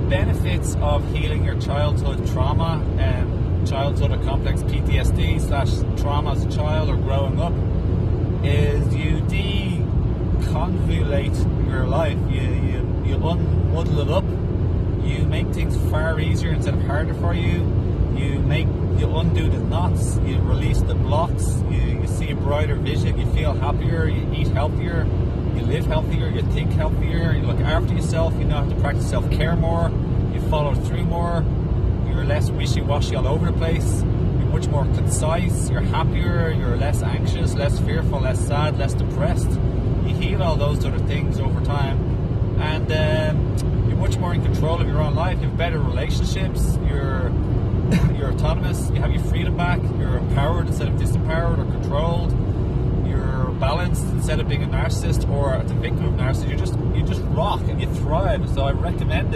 benefits of healing your childhood trauma and childhood or complex PTSD/trauma as a child or growing up is you deconvolute your life. You unmuddle it up. You make things far easier instead of harder for you. You undo the knots. You release the blocks. You see a brighter vision. You feel happier. You eat healthier. You live healthier. You think healthier. You look after yourself. You know how to practice self-care more. You follow through more. You're less wishy-washy all over the place. You're much more concise. You're happier. You're less anxious, less fearful, less sad, less depressed. You heal all those sort of things over time, and you're much more in control of your own life. You have better relationships. You're autonomous. You have your freedom back. You're empowered instead of disempowered or controlled. You're balanced instead of being a narcissist or the victim of narcissism. You just rock and you thrive. So I recommend it.